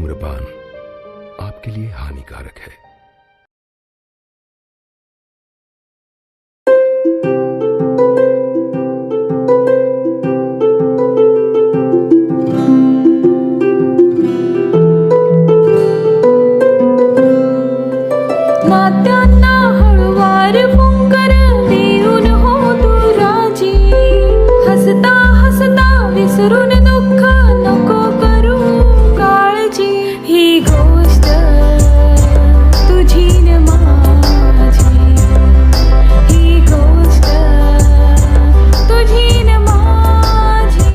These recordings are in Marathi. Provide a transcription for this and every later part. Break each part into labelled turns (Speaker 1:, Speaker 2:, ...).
Speaker 1: धूम्रपान आपके लिए हानिकारक है।
Speaker 2: नात्यांना हळूवार पुंकर देऊन हो तू राजी, हसता हसता विसरून दुःख नको करू काळजी, ही गोष्ट तुझी न माझी, ही गोष्ट तुझी न माझी.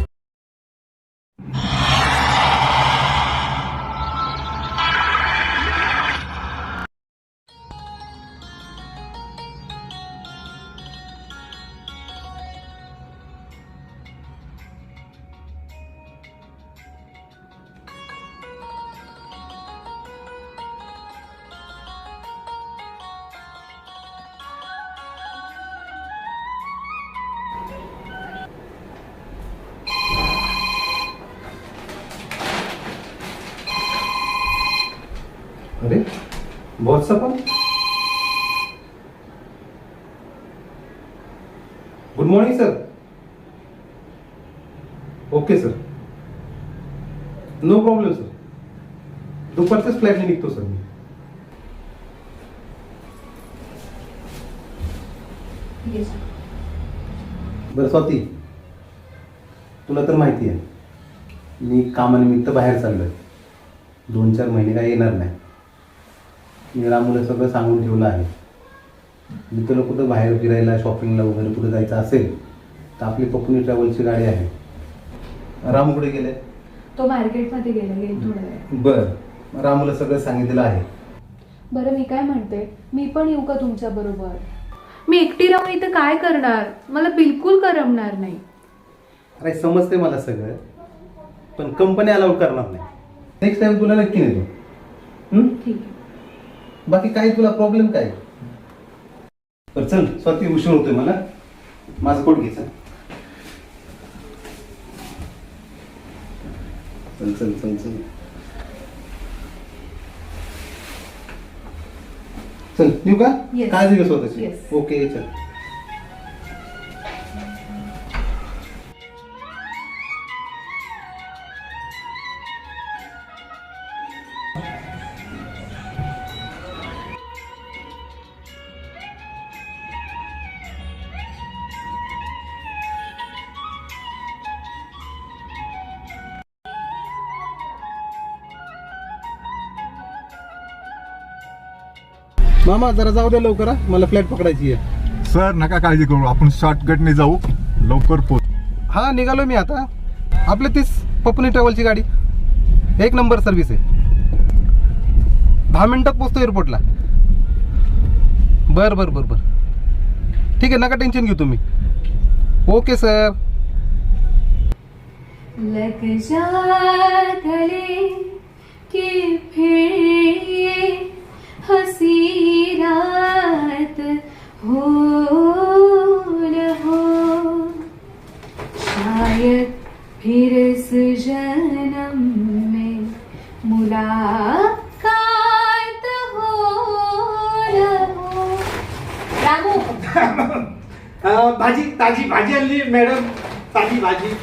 Speaker 3: अरे बॉसचा phone. Good morning sir. Okay sir, no problem sir. दुपारच्याच फ्लाईटने निघतो सर मी. बरं स्वाती, तुला तर माहिती आहे मी कामानिमित्त बाहेर चाललोय. 2-4 महिने काय येणार नाही. मी रामूला सगळं सांगून ठेवलं आहे. मी तुला कुठं बाहेर फिरायला शॉपिंगला वगैरे कुठं जायचं असेल तर आपली पपुनी ट्रॅव्हल्सची गाडी आहे. रामू कुठे गेले?
Speaker 2: तो मार्केटमध्ये गेला थोडा वेळ.
Speaker 3: बरं, रामूला सगळं सांगितलेलं आहे.
Speaker 2: बरं मी काय म्हणते, मी पण येऊ का तुमच्या बरोबर? मी एकटी राहून इथं काय करणार, मला बिलकुल करमणार नाही.
Speaker 3: अरे समजते मला सगळं, पण कंपनी अलाउड करणार नाही. नेक्स्ट टाइम तुला नक्की नेतो.
Speaker 2: ठीक आहे.
Speaker 3: बाकी काही तुला प्रॉब्लेम काय? बरं चल स्वाती, उशीर होतोय मला. माझं कोट घे. चल चल चल चल चल चल येऊ का?
Speaker 2: Yes.
Speaker 3: काळजी घे स्वतःची.
Speaker 2: Yes.
Speaker 3: ओके चल. मामा जरा जाऊ दे लवकर, मला फ्लाईट पकडायची आहे.
Speaker 4: सर नका काळजी करू, आपण शॉर्टकटने जाऊ, लवकर पोहोच.
Speaker 3: हा निघालो मी आता. आपली तीच पपुनी ट्रॅव्हलची गाडी, 1 नंबर सर्व्हिस आहे. 10 मिनिटात पोहोचतो एअरपोर्टला. बरं बरं बरं बरं ठीक आहे, नका टेन्शन घेऊ तुम्ही. Okay sir.
Speaker 2: लग जा गले कि फिर हसी रात हो न हो, शायद फिर इस जन्म में मुलाकात हो न हो. रामू
Speaker 5: भाजी, ताजी भाजी आणली मॅडम, ताजी भाजी.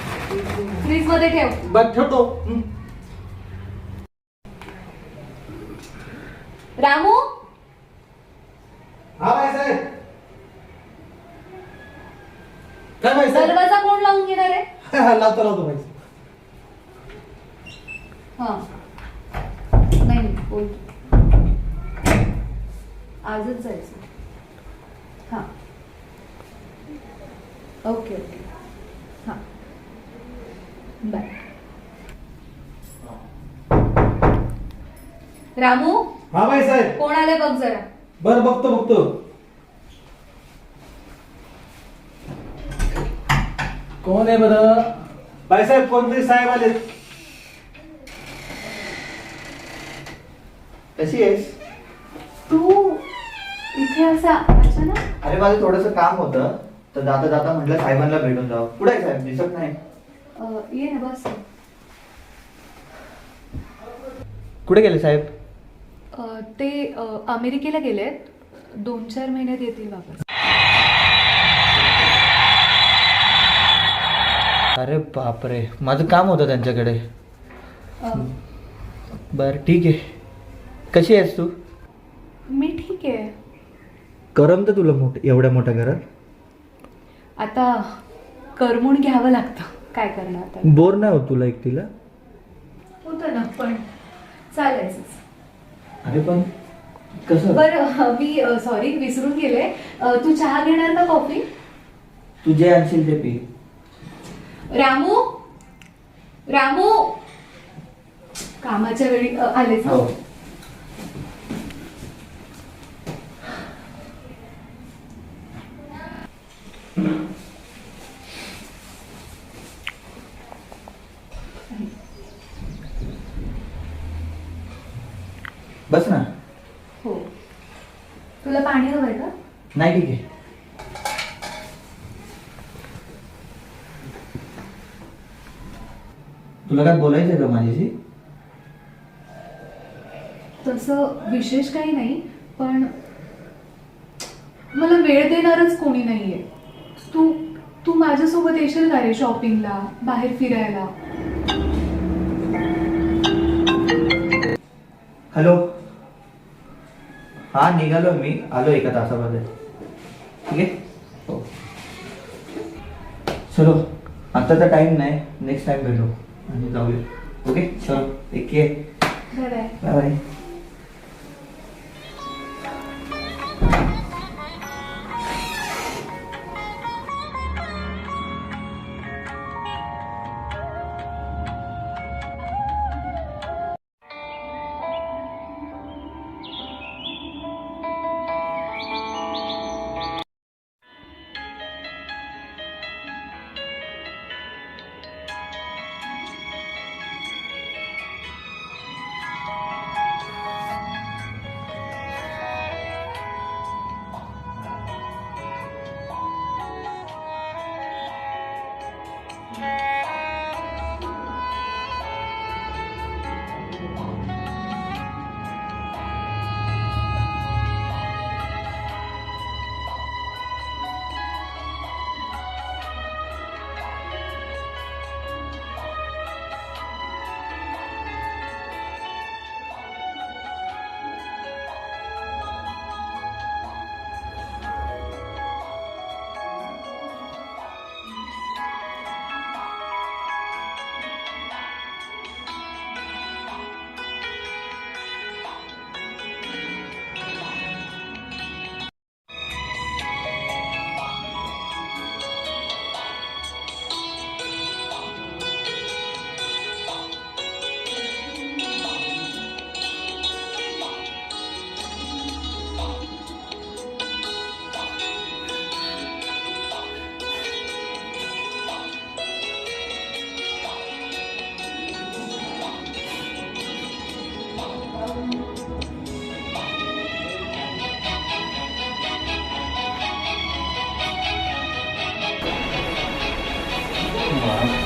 Speaker 2: फ्रीज मध्ये ठेव.
Speaker 5: बघ ठेवतो.
Speaker 2: रामू,
Speaker 5: हा बाई साहेब. काय बाई साहेब?
Speaker 2: दरवाजा कोण लावून घेणार आहे?
Speaker 5: लावतो लावतो बाई.
Speaker 2: हा नाही बोल, आजच जायचं. हा ओके ओके. हा बाय. रामू,
Speaker 5: हा बाई साहेब.
Speaker 2: कोण आले बघ जरा.
Speaker 5: बर बघतो बघतो. कोण आहे बरं? बाई साहेब कोणतरी साहेब आले.
Speaker 6: कशी आहेस?
Speaker 2: तू इथे असा अचानक?
Speaker 6: अरे माझं थोडंसं काम होतं, तर जाता जाता म्हटलं साहेबांना भेटून जावं. कुठे आहे साहेब? दिसत नाही.
Speaker 2: ये ना बस.
Speaker 6: कुठे गेले साहेब?
Speaker 2: ते अमेरिकेला गेलेत, 2-4 महिन्यात येतील वापस.
Speaker 6: अरे बापरे, माझं काम होतं त्यांच्याकडे. बरं ठीक आहे. कशी आहेस तू?
Speaker 2: मी ठीक आहे.
Speaker 6: करमतं तुला एवढ्या मोठ्या घरात?
Speaker 2: आता करमून घ्यावं लागतं, काय करणार आता.
Speaker 6: बोर नाही होत तुला एकटीला?
Speaker 2: होतं ना, पण चालायचंच.
Speaker 6: अरे पण कसं?
Speaker 2: बरं मी सॉरी विसरून गेले, तू चहा घेणार का कॉफी?
Speaker 6: तू जे आणशील ते पी.
Speaker 2: रामू, रामू, कामाच्या वेळी आलेच.
Speaker 6: हो. बस ना.
Speaker 2: हो. तुला पाणी हवंय का?
Speaker 6: नाही ठीक आहे. तुला काय बोलायचंय का माझ्याशी?
Speaker 2: तसं विशेष काही नाही, पण मला वेळ देणारच कोणी नाहीये. तू तू माझ्यासोबत येशील का रे शॉपिंगला, बाहेर फिरायला?
Speaker 6: हॅलो. हा निघालो मी, आलो 1 तासामध्ये. ठीक आहे. हो चलो, आता तर टाइम नाही, नेक्स्ट टाइम भेटू आणि जाऊया. ओके चलो, take care.
Speaker 2: Bye bye.
Speaker 6: Bye bye.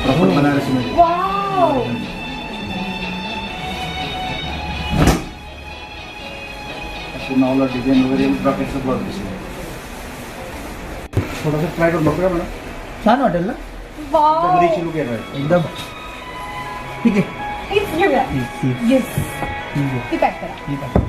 Speaker 3: Proper Banarasi मध्ये.
Speaker 2: वाव.
Speaker 3: नावला डिझाईन वगैरे प्रॉफिटचं ब्लाउज पीस. थोडासा ट्राय करून बघूया मला.
Speaker 6: छान वाटेल ना?
Speaker 2: वाव.
Speaker 3: रिच लुक येणार.
Speaker 6: एकदम ठीक आहे.
Speaker 2: हेच घेऊया. येस.
Speaker 6: ठीक आहे.
Speaker 2: ती पॅक करा.
Speaker 6: ठीक आहे.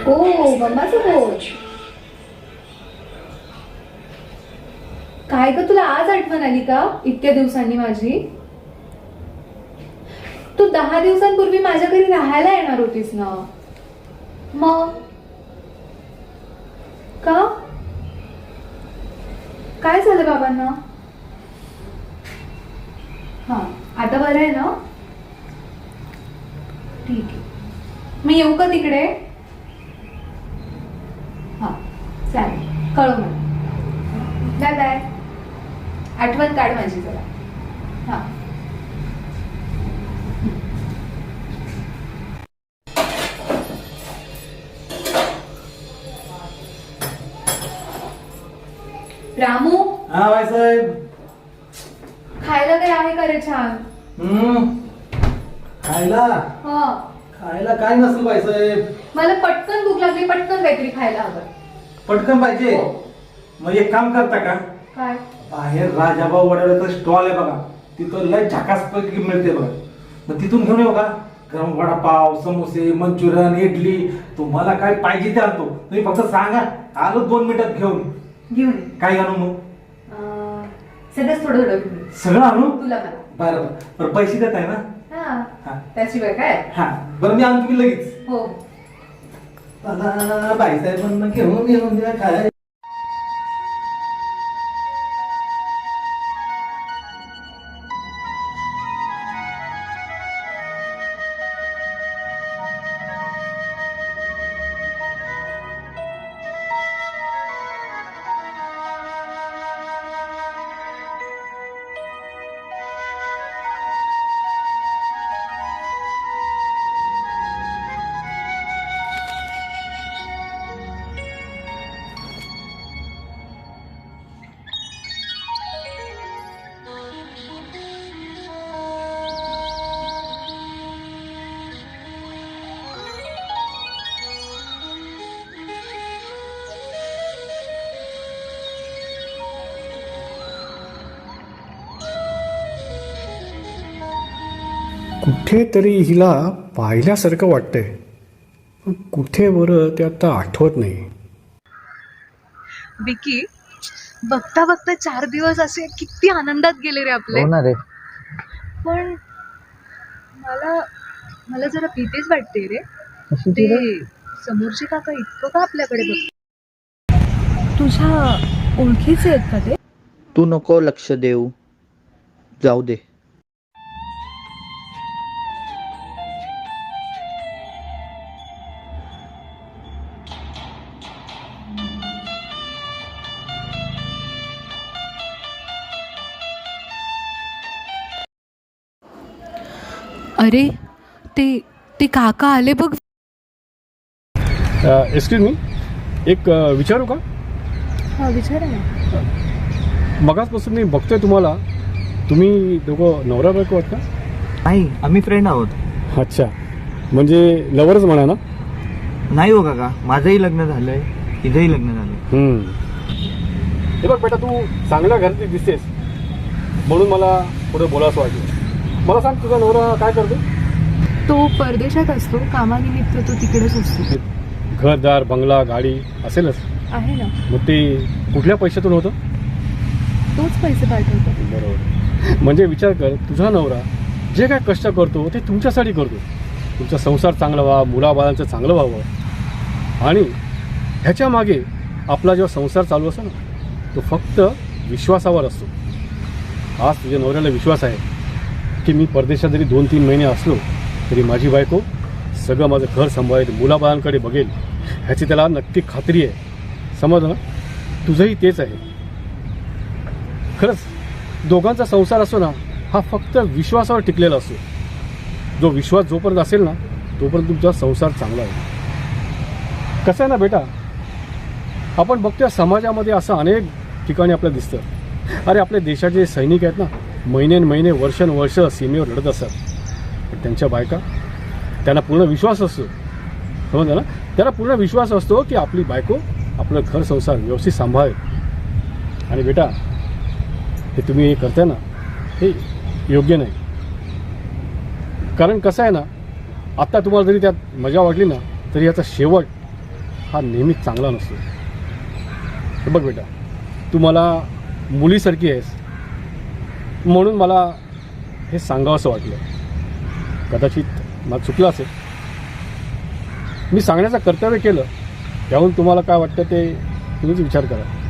Speaker 2: ओ मम्माचं बोल. काय ग तुला आज आठवण आली का इतक्या दिवसांनी माझी? तू 10 दिवसांपूर्वी माझ्या घरी राहायला येणार होतीस ना, मग का? काय झालं बाबांना? हा आता बरं आहे ना? ठीक आहे, मी येऊ का तिकडे? हा चालेल, कळव मला. Bye bye. आठवण काढ माझी जरा. हा रामू,
Speaker 5: हा बाईसाहेब.
Speaker 2: खायला काही आहे का रे छान?
Speaker 5: खायला
Speaker 2: हा
Speaker 5: खायला काय नसेल बाईसाहेब?
Speaker 2: मला पटकन भूक लागली, पटकन काहीतरी खायला हवं.
Speaker 5: पटकन पाहिजे.
Speaker 2: हो.
Speaker 5: मग एक काम करता का,
Speaker 2: काय?
Speaker 5: बाहेर राजाभाऊ वड्याचा स्टॉल आहे बघा, तिथं लय झकास पैकी मिळते बघा. मग तिथून घेऊन येऊ का? गरम वडापाव, समोसे, मंचुरियन, इडली, तुम्हाला काय पाहिजे ते आणतो. तुम्ही फक्त सांगा, आलो 2 मिनिटात घेऊन.
Speaker 2: घेऊन ये.
Speaker 5: काय आणू मग?
Speaker 2: सगळंच थोडं थोडं घेऊन ये.
Speaker 5: सगळं आणू?
Speaker 2: तुला मला.
Speaker 5: बरं बरं पैसे देत आहे ना?
Speaker 2: हा
Speaker 5: हा.
Speaker 2: त्याशिवाय काय?
Speaker 5: हा बरं, मी आणतो की लगेच.
Speaker 2: हो.
Speaker 5: मला बाईसाहेबांना घेऊन द्या काय.
Speaker 7: कुठेतरी हिला पाहिल्यासारखं वाटतंय, पण कुठे बरं ते आता आठवत नाही.
Speaker 2: विकी, बघता बघता 4 दिवस असे किती आनंदात गेले रे आपले.
Speaker 6: हो ना रे.
Speaker 2: पण मला जरा भीतीच वाटते रे.
Speaker 6: कशाची
Speaker 2: ते
Speaker 6: रे?
Speaker 2: समोरचे काका इतकं का आपल्याकडे बघ. तुझ्या ओळखीचे आहेत का ते?
Speaker 6: तू नको लक्ष देऊ, जाऊ दे.
Speaker 2: अरे ते काका आले बघ.
Speaker 7: एक्सक्यूज मी, एक विचारू का?
Speaker 2: हा विचारा ना.
Speaker 7: मगाचपासून मी बघतोय तुम्हाला, तुम्ही दोघं नवरा बायको आहात का?
Speaker 6: नाही, आम्ही फ्रेंड आहोत.
Speaker 7: अच्छा, म्हणजे लवरच म्हणा ना?
Speaker 6: नाही हो काका, माझंही लग्न झालंय, तिथंही लग्न झालंय.
Speaker 7: हे बघ बेटा, तू चांगल्या घरातली दिसतेस म्हणून मला पुढे बोलावंसं वाटलं. मला सांग, तुझा नवरा काय करतो?
Speaker 2: तो परदेशात असतो, कामानिमित्त तो तिकडेच असतो.
Speaker 7: घरदार, बंगला, गाडी असेलच.
Speaker 2: आहे ना.
Speaker 7: मग ते कुठल्या पैशातून होतं?
Speaker 2: तोच पैसे पाठवतो.
Speaker 7: बरोबर. म्हणजे विचार कर, तुझा नवरा जे काय कष्ट करतो ते तुमच्यासाठी करतो. तुमचा संसार चांगला व्हावा, मुलाबाळांचं चांगलं व्हावं. आणि ह्याच्या मागे आपला जेव्हा संसार चालू असतो ना, तो फक्त विश्वासावर असतो. आज तुझ्या नवऱ्याला विश्वास आहे की मी परदेशात जरी 2-3 महिने असलो तरी माझी बायको सगळं माझं घर सांभाळेल, मुलाबाळांकडे बघेल, ह्याची त्याला नक्की खात्री आहे. समजलं ना? तुझंही तेच आहे. खरंच दोघांचा संसार असतो ना, हा फक्त विश्वासावर टिकलेला असतो. जो विश्वास जोपर्यंत असेल ना, तोपर्यंत तुमचा संसार चांगला आहे. कसं आहे ना बेटा, आपण बघतोय समाजामध्ये असं अनेक ठिकाणी आपल्याला दिसतं. अरे आपल्या देशाचे सैनिक आहेत ना, महिने वर्ष सीमेवर लढत असतात. पण त्यांच्या बायका, त्यांना पूर्ण विश्वास असतो. समजलं ना? त्यांना पूर्ण विश्वास असतो की आपली बायको आपलं घर संसार व्यवस्थित सांभाळेल. आणि बेटा, हे तुम्ही हे करताय ना, हे योग्य नाही. कारण कसं आहे ना, आत्ता तुम्हाला जरी त्यात मजा वाटली ना, तरी याचा शेवट हा नेहमीच चांगला नसतो. हे बघ बेटा, तू मला मुलीसारखी आहेस म्हणून मला हे सांगावं असं वाटलं. कदाचित मला चुकलं असेल. मी सांगण्याचं कर्तव्य केलं, त्याहून तुम्हाला काय वाटतं ते तुम्हीच विचार करा.